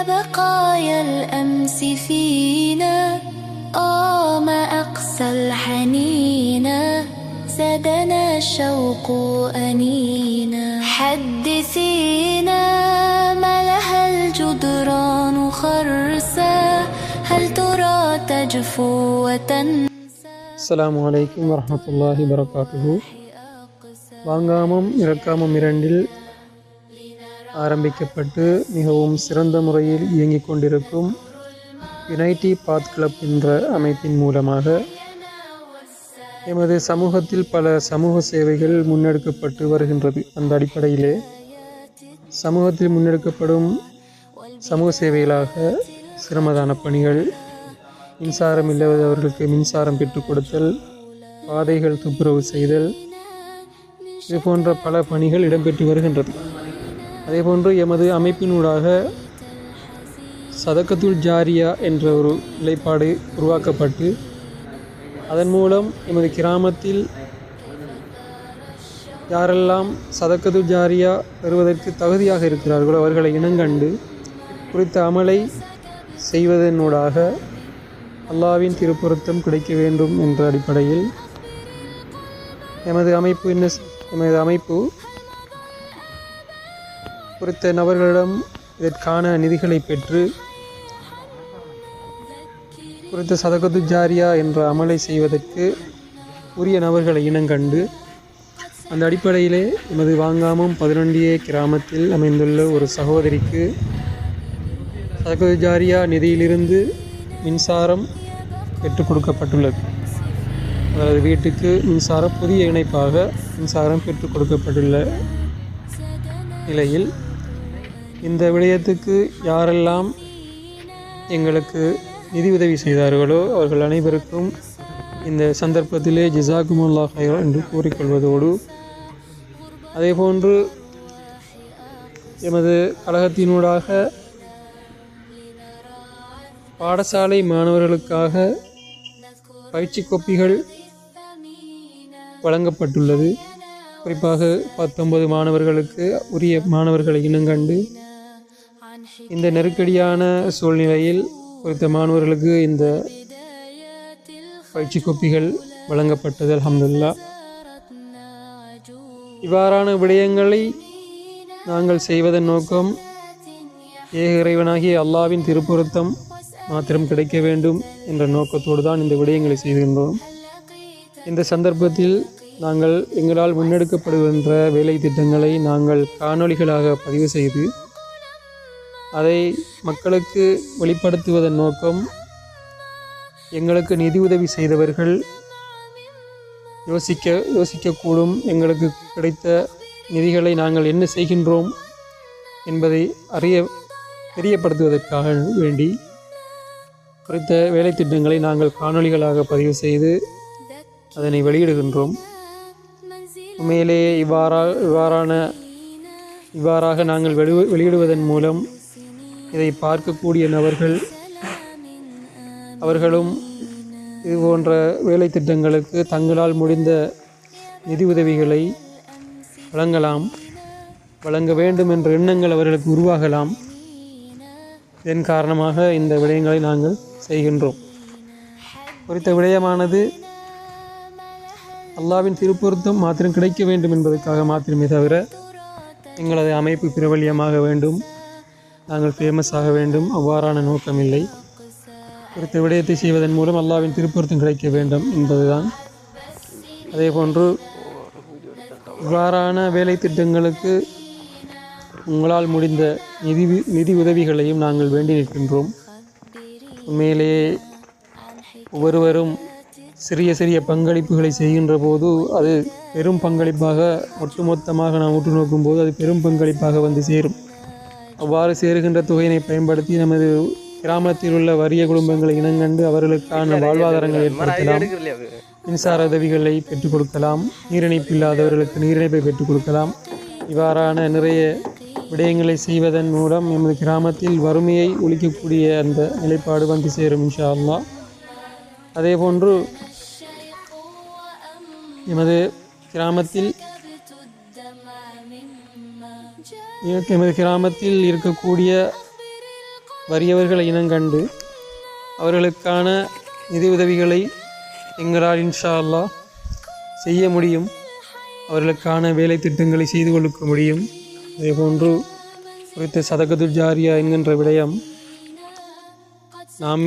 بقايا الأمس فينا قام أقسى الحنين زادنا الشوق أنينا حدثينا ما لها الجدران خرسا هل ترى تجفو وتنسى. السلام عليكم ورحمة الله وبركاته. வாங்காமம் இறக்காமம் இரண்டில் ஆரம்பிக்கப்பட்டு மிகவும் சிறந்த முறையில் இயங்கிக் கொண்டிருக்கும் யுனைட்டி பாத் கிளப் என்ற அமைப்பின் மூலமாக எமது சமூகத்தில் பல சமூக சேவைகள் முன்னெடுக்கப்பட்டு வருகின்றது. அந்த அடிப்படையிலே சமூகத்தில் முன்னெடுக்கப்படும் சமூக சேவைகளாக சிரமதான பணிகள், மின்சாரம் இல்லாதவர்களுக்கு மின்சாரம் பெற்றுக் கொடுத்தல், பாதைகள் துப்புரவு செய்தல், இது போன்ற பல பணிகள் இடம்பெற்று வருகின்றது. அதேபோன்று எமது அமைப்பினூடாக சதக்கத்துல் ஜாரியா என்ற ஒரு நிலைப்பாடு உருவாக்கப்பட்டு அதன் மூலம் எமது கிராமத்தில் யாரெல்லாம் சதக்கத்துல் ஜாரியா பெறுவதற்கு தகுதியாக இருக்கிறார்களோ அவர்களை இனங்கண்டு குறித்த அமலை செய்வதனூடாக அல்லாஹ்வின் திருப்பொருத்தம் கிடைக்க வேண்டும் என்ற அடிப்படையில் எமது அமைப்பு குறித்த நபர்களிடம் இதற்கான நிதிகளை பெற்று குறித்த சதகத்து ஜாரியா என்ற அமலை செய்வதற்கு உரிய நபர்களை இனங்கண்டு அந்த அடிப்படையிலே எமது வாங்காமம் 11A கிராமத்தில் அமைந்துள்ள ஒரு சகோதரிக்கு சதகத்து ஜாரியா நிதியிலிருந்து மின்சாரம் பெற்றுக் கொடுக்கப்பட்டுள்ளது. அதாவது வீட்டுக்கு மின்சாரம் புதிய இணைப்பாக மின்சாரம் பெற்றுக் கொடுக்கப்பட்டுள்ள நிலையில் இந்த விடயத்துக்கு யாரெல்லாம் எங்களுக்கு நிதி உதவி செய்தார்களோ அவர்கள் அனைவருக்கும் இந்த சந்தர்ப்பத்திலே ஜஸாக்குமுல்லாஹ் ஹைரன் என்று கூறிக்கொள்வதோடு அதேபோன்று எமது கழகத்தினூடாக பாடசாலை மாணவர்களுக்காக பயிற்சி கோப்பிகள் வழங்கப்பட்டுள்ளது. குறிப்பாக 19 மாணவர்களுக்கு உரிய மாணவர்களை இனங்கண்டு இந்த நெருக்கடியான சூழ்நிலையில் குறித்த மாணவர்களுக்கு இந்த பயிற்சி கோப்பிகள் வழங்கப்பட்டது. அல்ஹம்துலில்லாஹ். இவ்வாறான விடயங்களை நாங்கள் செய்வதன் நோக்கம் ஏக இறைவனாகிய அல்லாஹ்வின் திருப்பொருத்தம் மாத்திரம் கிடைக்க வேண்டும் என்ற நோக்கத்தோடு தான் இந்த விடயங்களை செய்கின்றோம். இந்த சந்தர்ப்பத்தில் நாங்கள் எங்களால் முன்னெடுக்கப்படுகின்ற வேலை திட்டங்களை நாங்கள் காணொளிகளாக பதிவு செய்து அதை மக்களுக்கு வெளிப்படுத்துவதன் நோக்கம் எங்களுக்கு நிதி உதவி செய்தவர்கள் யோசிக்கக்கூடும், எங்களுக்கு கிடைத்த நிதிகளை நாங்கள் என்ன செய்கின்றோம் என்பதை தெரியப்படுத்துவதற்காக வேண்டி குறித்த வேலை திட்டங்களை நாங்கள் காணொளிகளாக பதிவு செய்து அதனை வெளியிடுகின்றோம். உண்மையிலேயே இவ்வாறாக நாங்கள் வெளியிடுவதன் மூலம் இதை பார்க்கக்கூடிய நபர்கள் அவர்களும் இது போன்ற வேலை திட்டங்களுக்கு தங்களால் முடிந்த நிதி உதவிகளை வழங்க வேண்டும் என்ற எண்ணங்கள் அவர்களுக்கு உருவாகலாம். இதன் காரணமாக இந்த விடயங்களை நாங்கள் செய்கின்றோம். குறித்த விடயமானது அல்லாஹ்வின் திருப்பொருத்தம் மாத்திரம் கிடைக்க வேண்டும் என்பதற்காக மாத்திரமே தவிர எங்களது அமைப்பு பிரபல்யமாக வேண்டும், நாங்கள் ஃபேமஸ் ஆக வேண்டும் அவ்வாறான நோக்கமில்லை. குறித்த விடயத்தை செய்வதன் மூலம் அல்லாஹ்வின் திருப்பொருத்தம் கிடைக்க வேண்டும் என்பதுதான். அதேபோன்று இவ்வாறான வேலை திட்டங்களுக்கு உங்களால் முடிந்த நிதி உதவிகளையும் நாங்கள் வேண்டி நிற்கின்றோம். உண்மையிலேயே ஒவ்வொருவரும் சிறிய சிறிய பங்களிப்புகளை செய்கின்ற போது அது பெரும் பங்களிப்பாக ஒட்டுமொத்தமாக நாம் உற்று நோக்கும் போது அது பெரும் பங்களிப்பாக வந்து சேரும். அவ்வாறு சேருகின்ற தொகையினை பயன்படுத்தி நமது கிராமத்தில் உள்ள வறிய குடும்பங்களை இனங்கண்டு அவர்களுக்கான வாழ்வாதாரங்களை ஏற்படுத்தலாம், மின்சார உதவிகளை பெற்றுக் கொடுக்கலாம், நீரிணைப்பு இல்லாதவர்களுக்கு நீரிணைப்பை பெற்றுக் கொடுக்கலாம். இவ்வாறான நிறைய விடயங்களை செய்வதன் மூலம் எமது கிராமத்தில் வறுமையை ஒழிக்கக்கூடிய அந்த நிலைப்பாடு வந்து சேரும் இன்ஷா அல்லாஹ். அதேபோன்று எமது கிராமத்தில் இருக்கக்கூடிய வறியவர்களை இனங்கண்டு அவர்களுக்கான நிதி உதவிகளை எங்களால் இன்ஷா அல்லாஹ் செய்ய முடியும். அவர்களுக்கான வேலை திட்டங்களை செய்து கொடுக்க முடியும். அதேபோன்று குறித்த சதகத்துல் ஜாரியா என்கின்ற விடயம் நாம்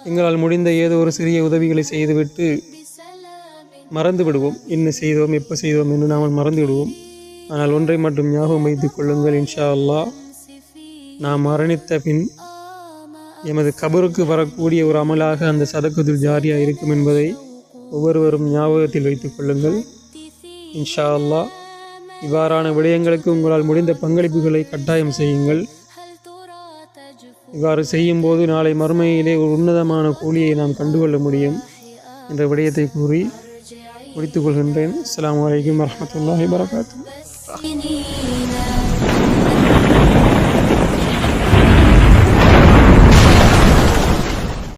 எங்களால் முடிந்த ஏதோ ஒரு சிறிய உதவிகளை செய்துவிட்டு மறந்து விடுவோம். என்ன செய்தோம், எப்போ செய்தோம் என்று நாம் மறந்து விடுவோம். ஆனால் ஒன்றை மட்டும் ஞாபகம் வைத்துக் கொள்ளுங்கள், இன்ஷா அல்லாஹ் நாம் மரணித்த பின் எமது கபருக்கு வரக்கூடிய ஒரு அமலாக அந்த சதகத்துல் ஜாரியா இருக்கும் என்பதை ஒவ்வொருவரும் ஞாபகத்தில் வைத்துக் கொள்ளுங்கள். இன்ஷா அல்லாஹ் இவ்வாறான விடயங்களுக்கு உங்களால் முடிந்த பங்களிப்புகளை கட்டாயம் செய்யுங்கள். இவ்வாறு செய்யும்போது நாளை மறுமையிலே ஒரு உன்னதமான கூலியை நாம் கண்டுகொள்ள முடியும் என்ற விடயத்தை கூறி முடித்துக் கொள்கின்றேன். அஸ்ஸலாமு அலைக்கும் வரஹ்மத்துல்லாஹி வபரகாத்துஹு.